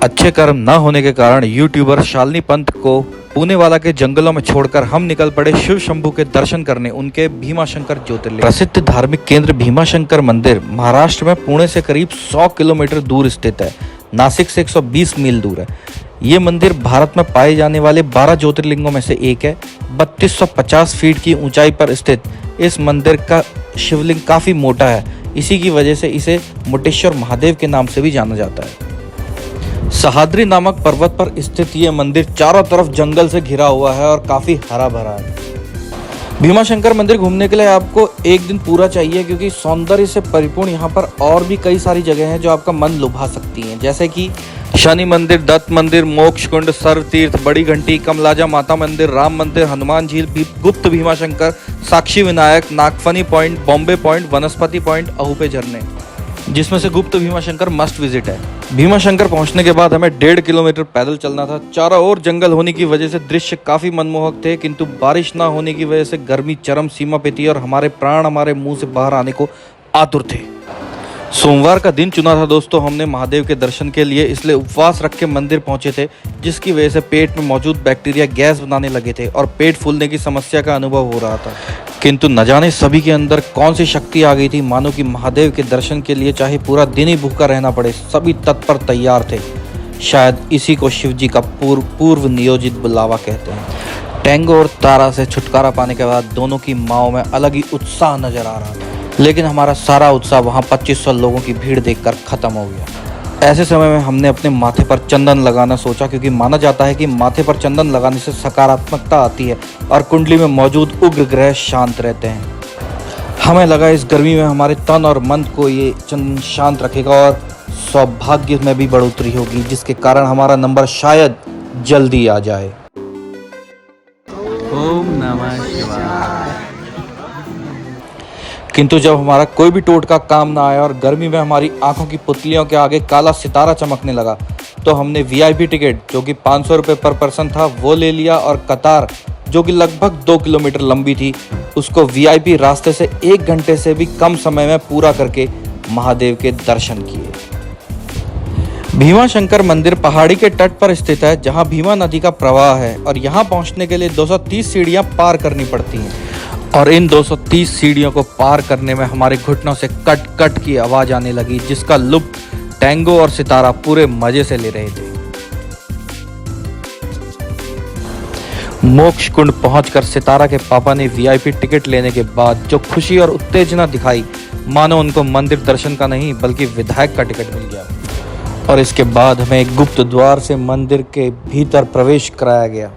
अच्छे कर्म न होने के कारण यूट्यूबर शालिनी पंत को पुणेवाला के जंगलों में छोड़कर हम निकल पड़े शिव शंभू के दर्शन करने उनके भीमाशंकर ज्योतिर्लिंग। प्रसिद्ध धार्मिक केंद्र भीमाशंकर मंदिर महाराष्ट्र में पुणे से करीब 100 किलोमीटर दूर स्थित है। नासिक से 120 मील दूर है। ये मंदिर भारत में पाए जाने वाले 12 ज्योतिर्लिंगों में से एक है। 3250 फीट की ऊंचाई पर स्थित इस मंदिर का शिवलिंग काफी मोटा है। इसी की वजह से इसे मुटेश्वर महादेव के नाम से भी जाना जाता है। सहाद्री नामक पर्वत पर स्थित ये मंदिर चारों तरफ जंगल से घिरा हुआ है और काफी हरा भरा है। भीमाशंकर मंदिर घूमने के लिए आपको एक दिन पूरा चाहिए, क्योंकि सौंदर्य से परिपूर्ण यहाँ पर और भी कई सारी जगह हैं जो आपका मन लुभा सकती हैं, जैसे कि शनि मंदिर, दत्त मंदिर, मोक्ष कुंड, सर्व तीर्थ, बड़ी घंटी, कमलाजा माता मंदिर, राम मंदिर, हनुमान झील, गुप्त भीमाशंकर, साक्षी विनायक, नागफनी पॉइंट, बॉम्बे पॉइंट, वनस्पति पॉइंट, अहूपे झरने, जिसमें से गुप्त भीमाशंकर मस्ट विजिट है। भीमाशंकर पहुंचने के बाद हमें 1.5 किलोमीटर पैदल चलना था। चारों ओर जंगल होने की वजह से दृश्य काफी मनमोहक थे, किंतु बारिश ना होने की वजह से गर्मी चरम सीमा पे थी और हमारे प्राण हमारे मुंह से बाहर आने को आतुर थे। सोमवार का दिन चुना था दोस्तों हमने महादेव के दर्शन के लिए, इसलिए उपवास रख के मंदिर पहुंचे थे, जिसकी वजह से पेट में मौजूद बैक्टीरिया गैस बनाने लगे थे और पेट फूलने की समस्या का अनुभव हो रहा था। किंतु न जाने सभी के अंदर कौन सी शक्ति आ गई थी, मानो कि महादेव के दर्शन के लिए चाहे पूरा दिन ही भूखा रहना पड़े, सभी तत्पर तैयार थे। शायद इसी को शिव जी का पूर्व नियोजित बुलावा कहते हैं। टेंगो और तारा से छुटकारा पाने के बाद दोनों की माओं में अलग ही उत्साह नजर आ रहा था, लेकिन हमारा सारा उत्साह वहाँ 2500 लोगों की भीड़ देखकर खत्म हो गया। ऐसे समय में हमने अपने माथे पर चंदन लगाना सोचा, क्योंकि माना जाता है कि माथे पर चंदन लगाने से सकारात्मकता आती है और कुंडली में मौजूद उग्र ग्रह शांत रहते हैं। हमें लगा इस गर्मी में हमारे तन और मन को ये चंदन शांत रखेगा और सौभाग्य में भी बढ़ोतरी होगी, जिसके कारण हमारा नंबर शायद जल्दी आ जाए। ओम नमः शिवाय। किंतु जब हमारा कोई भी टोटका काम ना आया और गर्मी में हमारी आंखों की पुतलियों के आगे काला सितारा चमकने लगा, तो हमने वीआईपी टिकट जो कि 500 रुपये पर पर्सन था वो ले लिया और कतार जो कि लगभग 2 किलोमीटर लंबी थी उसको वीआईपी रास्ते से 1 घंटे से भी कम समय में पूरा करके महादेव के दर्शन किए। भीमाशंकर मंदिर पहाड़ी के तट पर स्थित है, जहां भीमा नदी का प्रवाह है और यहां पहुंचने के लिए 230 सीढ़ियां पार करनी पड़ती हैं और इन 230 सीढ़ियों को पार करने में हमारे घुटनों से कट कट की आवाज आने लगी, जिसका लुत्फ टेंगो और सितारा पूरे मजे से ले रहे थे। मोक्ष कुंड पहुंचकर सितारा के पापा ने वीआईपी टिकट लेने के बाद जो खुशी और उत्तेजना दिखाई, मानो उनको मंदिर दर्शन का नहीं बल्कि विधायक का टिकट मिल गया। और इसके बाद हमें एक गुप्त द्वार से मंदिर के भीतर प्रवेश कराया गया,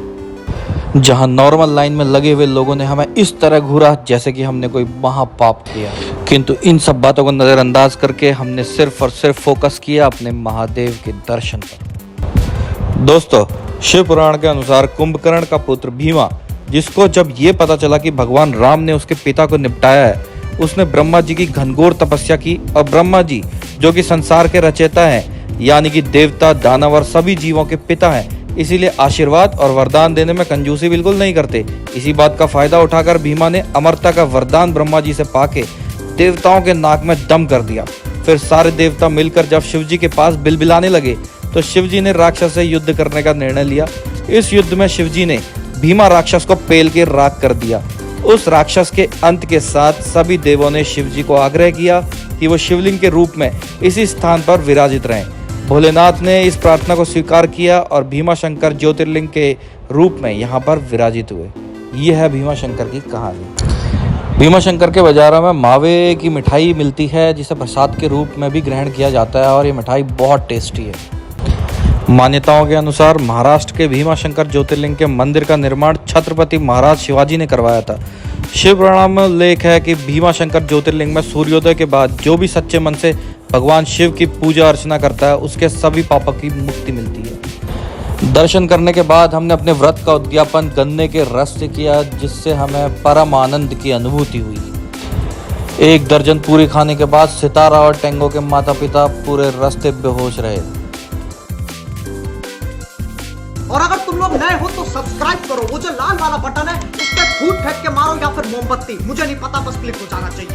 जहां नॉर्मल लाइन में लगे हुए लोगों ने हमें इस तरह घूरा जैसे कि हमने कोई महापाप किया। किंतु इन सब बातों को नजरअंदाज करके हमने सिर्फ और सिर्फ फोकस किया अपने महादेव के दर्शन पर। दोस्तों, शिव पुराण के अनुसार कुंभकर्ण का पुत्र भीमा, जिसको जब ये पता चला कि भगवान राम ने उसके पिता को निपटाया है, उसने ब्रह्मा जी की घनघोर तपस्या की और ब्रह्मा जी जो कि संसार के रचयिता हैं, यानी कि देवता, दानव और सभी जीवों के पिता हैं, इसीलिए आशीर्वाद और वरदान देने में कंजूसी बिल्कुल नहीं करते। इसी बात का फायदा उठाकर भीमा ने अमरता का वरदान ब्रह्मा जी से पाके देवताओं के नाक में दम कर दिया। फिर सारे देवता मिलकर जब शिव जी के पास बिलबिलाने लगे तो शिव जी ने राक्षस से युद्ध करने का निर्णय लिया। इस युद्ध में शिव जी ने भीमा राक्षस को पेल के राख कर दिया। उस राक्षस के अंत के साथ सभी देवों ने शिव जी को आग्रह किया कि वो शिवलिंग के रूप में इसी स्थान पर विराजित रहें। भोलेनाथ ने इस प्रार्थना को स्वीकार किया और भीमाशंकर ज्योतिर्लिंग के रूप में यहाँ पर विराजित हुए। ये है भीमाशंकर की कहानी। भीमाशंकर के बाजारों में मावे की मिठाई मिलती है, जिसे प्रसाद के रूप में भी ग्रहण किया जाता है और ये मिठाई बहुत टेस्टी है। मान्यताओं के अनुसार महाराष्ट्र के भीमाशंकर ज्योतिर्लिंग के मंदिर का निर्माण छत्रपति महाराज शिवाजी ने करवाया था। शिव पुराण में उल्लेख है कि भीमाशंकर ज्योतिर्लिंग में सूर्योदय के बाद जो भी सच्चे मन से भगवान शिव की पूजा अर्चना करता है उसके सभी पापों की मुक्ति मिलती है। दर्शन करने के बाद हमने अपने व्रत का उद्यापन गन्ने के रस से किया, जिससे हमें परम आनंद की अनुभूति हुई। 1 दर्जन पूरी खाने के बाद सितारा और टेंगो के माता पिता पूरे रास्ते बेहोश रहे। और अगर तुम लोग नए हो तो सब्सक्राइब करो, वो जो लाल वाला बटन है उस पर फूट फेंक के मारो या फिर मोमबत्ती, मुझे नहीं पता, बस क्लिक हो जाना चाहिए।